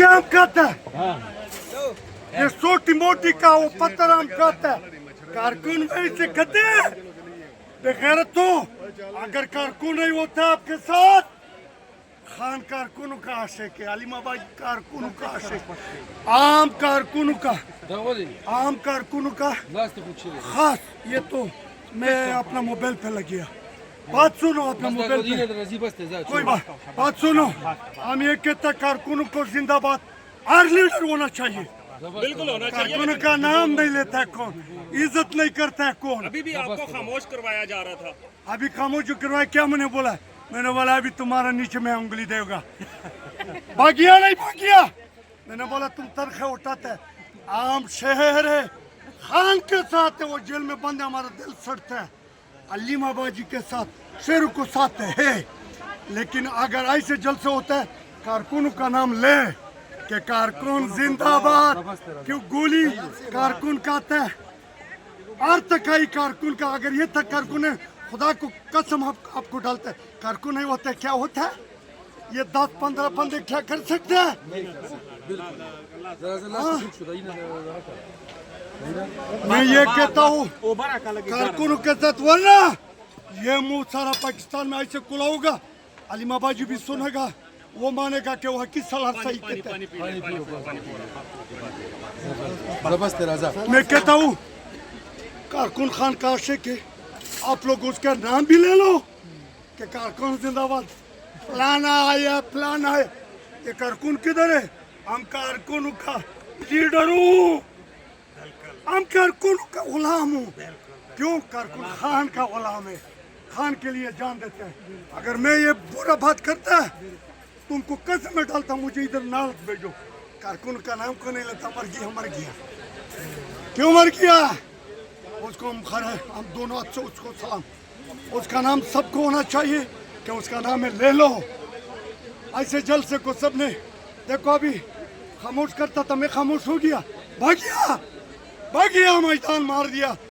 क्या हम कहते हैं? ये छोटी मोटी का वो पत्थर हम कहते हैं। कारकुन वैसे कहते हैं बगैर तो अगर कारकुन नहीं होता आपके साथ, खान कारकुनों का आशिक है, अलीमाबाद कारकुनों का आशिक, आम कारकुनों का खास। ये तो मैं अपना मोबाइल पे लग गया। बात सुनो अपना मोबाइल पे, कोई बात सुनो। हम ये कहते कारकुनों को जिंदाबाद, हर लीडर होना चाहिए। बिल्कुल होना चाहिए। कारकुन का नाम नहीं लेता है कौन, इज्जत नहीं करता है कौन। अभी भी आपको खामोश करवाया जा रहा था। अभी खामोश करवाया क्या? मैंने बोला अभी तुम्हारा नीचे में उंगली देगा। भागिया नहीं भागिया। मैंने बोला तुम तरखे उठाते है, आम शहर है, खान के साथ है, वो जेल में बंद है, हमारा दिल सड़ता है। अलीमाबाजी के साथ शेरों को साथ है, लेकिन अगर ऐसे जलसे होता है कारकुनों का नाम ले कि कारकुन जिंदाबाद, क्यों गोली कारकुन का आता है, अर्थ का ही कारकुन का। अगर ये तक कारकुन है, खुदा को कसम आपको डालता है, कारकुन नहीं होता है क्या होता है? ये 10-15 बंदे क्या कर सकते हैं? मैं ये कहता हूँ कारकुनों के साथ, वरना ये मुंह सारा पाकिस्तान में ऐसे खुला होगा, अलीमाबाजी भी सुनेगा, वो मानेगा कि वो किस सलाह सही कहता है। मैं कहता हूँ कारकुन खान का आशिक है, आप लोग उसका नाम भी ले लो कि कारकुन जिंदाबाद, फलाना आया फलाना है। ये कारकुन किधर है? हम कारकुन का लीडर हूँ, हम कारकुन का गुलाम हूँ। क्यों? कारकुन खान का गुलाम है, खान के लिए जान देते हैं। अगर मैं ये बुरा बात करता है, तुमको कसम में डालता, मुझे इधर ना भेजो। कारकुन का नाम को नहीं लेता, मर गया। क्यों मर गया? उसको हम खड़े, हम दोनों अच्छे उसको सलाम। उसका नाम सबको होना चाहिए कि उसका नाम है, ले लो। ऐसे जलसे को सबने देखो, अभी खामोश करता था, मैं खामोश हो गया, भागिया मैदान मार दिया।